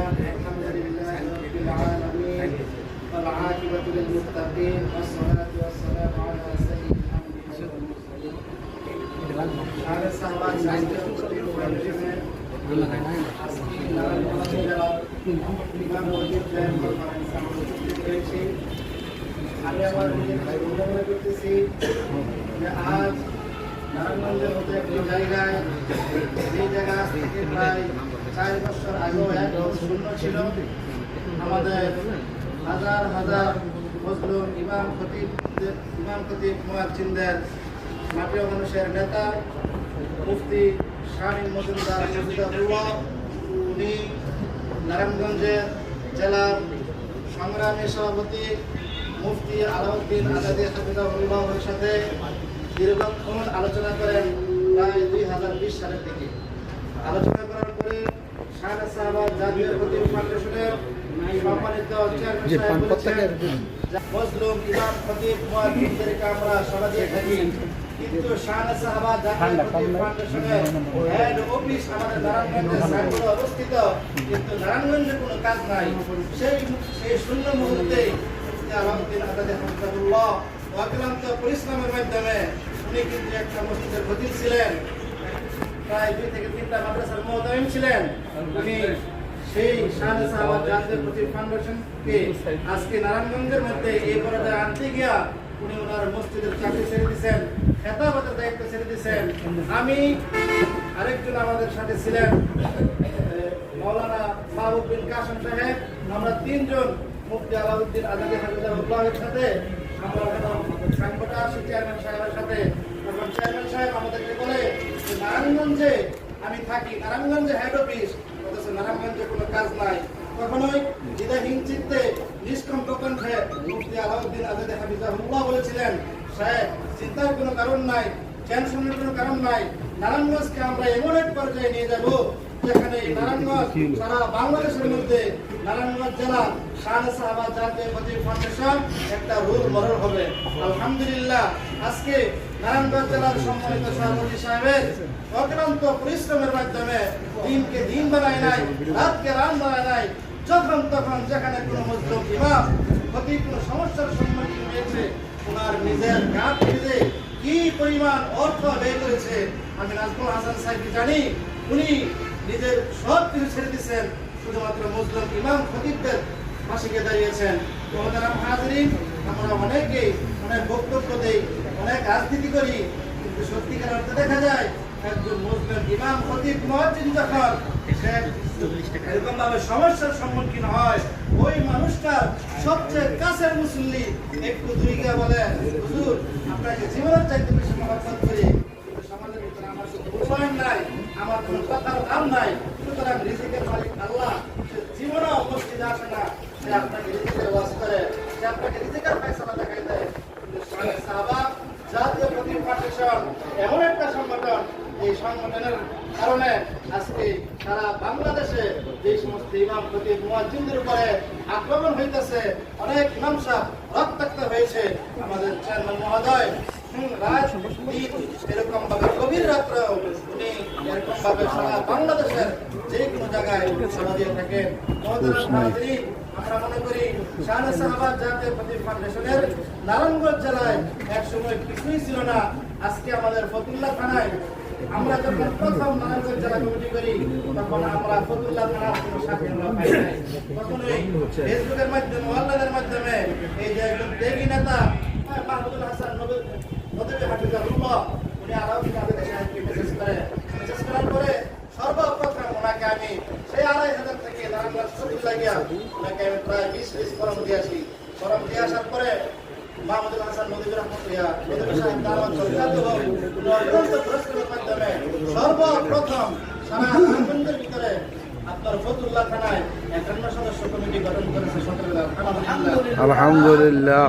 الحمد لله رب العالمين والعاقبة للمتقين والصلاة والسلام على سيد الأنبياء والمرسلين على الصحابة আমি আমার মনে করতেছি যে আজ নারায়ণগঞ্জের মতো একটি জায়গায় এই জায়গা থেকে প্রায় 4 বছর আগেও একদম শূন্য ছিল। আমাদের হাজার হাজার মজলুম ইমাম খতিব মুয়াজ্জিনদের মাটির মানুষের নেতা মুফতি শামীম মজুমদার হাফিজাহুল্লাহ, উনি নারায়ণগঞ্জের জেলার সংগ্রামী সভাপতি মুফতি আলাউদ্দিন আজাদী হাফিজাহুল্লাহর সাথে দীর্ঘক্ষণ আলোচনা করেন। প্রায় 2020 সালের দিকে আলোচনা করার পরে শাহরা সাহাবাদ জাতীয় খতিব ফাউন্ডেশনের সম্মানিত চেয়ারম্যান সাহেব বলেছেন মজলুম ইমাম খতিব মুয়াজ্জিনদেরকে আমরা সমাজে থাকি, কিন্তু শাহরা সাহাবাদ জাতীয় খতিব ফাউন্ডেশনের হেড অফিস আমাদের নারায়ণগঞ্জে সাইনবোর্ডে অবস্থিত, কিন্তু নারায়ণগঞ্জে কোনো কাজ নাই। সেই শূন্য মুহূর্তে আলাউদ্দিন আজাদী হাফিজাহুল্লাহ অক্লান্ত পরিশ্রমের মাধ্যমে উনি কিন্তু একটা মসজিদের খতিব ছিলেন, প্রায় 2 থেকে 3টা মাদ্রাসার মুআদ্দিন ছিলেন। উনি সেই শাহরা সাহাবাদ জাতীয় খতিব ফাউন্ডেশনকে আজকে নারায়ণগঞ্জের মধ্যে এই পর্যায়ে আনতে গিয়া উনি ওনার মসজিদের চাকরি ছেড়ে দিয়েছেন, খেতাবতের দায়িত্ব ছেড়ে দিয়েছেন। আমি আরেকজন আমাদের সাথে ছিলেন মাওলানা মাহবুব বিন কাসেম সাহেব, আমরা 3 জন মুফতি আলাউদ্দিন আজাদী হাফিজাহুল্লাহর সাথে আমরা সাংবাদিক আসি চেয়ারম্যান সাহেবের সাথে। তখন চেয়ারম্যান সাহেব আমাদেরকে বলে যে নারায়ণগঞ্জে আমি থাকি, নারায়ণগঞ্জে হেড অফিস, অথচ নারায়ণগঞ্জে কোনো কাজ নাই। তখনই দ্বিধাহীন চিত্তে নিষ্কম্প কণ্ঠে মুফতি আলাউদ্দিন আজাদী হাফিজাহুল্লাহ বলেছিলেন, সাহেব চিন্তার কোনো কারণ নাই, টেনশনের কোনো কারণ নাই, নারায়ণগঞ্জকে আমরা এমন এক পর্যায়ে নিয়ে যাব যেখানে নারায়ণগঞ্জ সারা বাংলাদেশের মধ্যে নারায়ণগঞ্জ জেলা শাহরা সাহাবাদ জাতীয় খতিব ফাউন্ডেশন একটা রোল মডেল হবে। আলহামদুলিল্লাহ আজকে নারায়ণগঞ্জ জেলার সম্মানিত সভাপতি সাহেবের অক্লান্ত পরিশ্রমের মাধ্যমে দিনকে দিন বানায় নাই, রাতকে রাত বানায় নাই। যখন তখন যেখানে কোনো মজলুম ইমাম খতিব কোনো সমস্যার সম্মুখীন হয়েছে, ওনার নিজের গাছ থেকে কি পরিমাণ অর্থ ব্যয় করেছে আমি নাজমুল হাসান সাহেব জানি। উনি নিজের সব কিছু ছেড়ে দিয়েছেন, শুধুমাত্র মুসলিম ইমাম খতিবদের পাশে গিয়ে দাঁড়িয়েছেন। মোহতারাম হাজরিন, আমরা অনেকেই অনেক বক্তব্য দেই, অনেক রাজনীতি করি, কিন্তু সত্যিকার অর্থে দেখা যায় একজন মুসলিম ইমাম খতিব মুয়াজ্জিন যখন এরকম ভাবে সমস্যার সম্মুখীন হয়, ওই মানুষটার সবচেয়ে কাছের মুসল্লি একটু দূরে গিয়ে বলে, হুজুর আপনাকে জীবনের চাইতে বেশি মহব্বত করি, কিন্তু সমাজের ভিতরে আমার কোনো মূল্যায়ন নাই, আমার কোনো কথার দাম নাই, সুতরাং রিজিকের মালিক আল্লাহ, জীবনেও মসজিদে আসে না, সে আপনাকে রিজিকের ওয়াজ করে, সে আপনাকে রিজিকের ফয়সালা দেখাই দেয়। কিন্তু শাহরা সাহাবাদ জাতীয় খতিব ফাউন্ডেশন এমন একটা সংগঠন, এই সংগঠনের কারণে আজকে সারা বাংলাদেশে যে সমস্ত ইমাম খতিব মুয়াজ্জিনদের উপরে আক্রমণ হইতেছে, অনেক ইমাম সাহেব রক্তাক্ত হয়েছে, আমাদের চেয়ারম্যান মহোদয় এরকম ভাবে গভীর রাত্র উনি এরকম ভাবে সারা বাংলাদেশের যে কোনো জায়গায় সেবা দিয়ে থাকেন। আমরা মনে করি শাহরা সাহাবাদ জাতীয় খতিব ফাউন্ডেশনের নারায়ণগঞ্জ জেলায় একসময় কিছুই ছিল না। আজকে আমাদের ফতুল্লাহ থানায় আমরা যখন প্রথম নারায়ণগঞ্জ জেলা কমিটি করি, তখন আমরা ফতুল্লাহ থানার কোনো সাথে পাই নাই। তখন ওই ফেসবুকের মাধ্যমে অনলাইনের মাধ্যমে এই যে একজন দেবী নেতা মাহমুদুল হাসান নদী হাফিজাহুল্লাহ, উনি আলাউদ্দিন আজাদী সাহেবকে মেসেজ করার পরে সর্বপ্রথম ওনাকে আমি সেই 2500 থেকে নারায়ণগঞ্জ ফতুল্লাহ গিয়া ওনাকে আমি প্রায় 20 পিস ফরম দিয়ে আসি। ফরম দিয়ে আসার পরে মাহমুদুল হাসান নদী সাহেব দাওয়াত অত্যন্ত পুরস্কারের মাধ্যমে সর্বপ্রথম সারা নারায়ণগঞ্জের ভিতরে আপনার ফতুল্লাহ থানায় 51 সদস্য কমিটি গঠন করেছে। আলহামদুলিল্লাহ।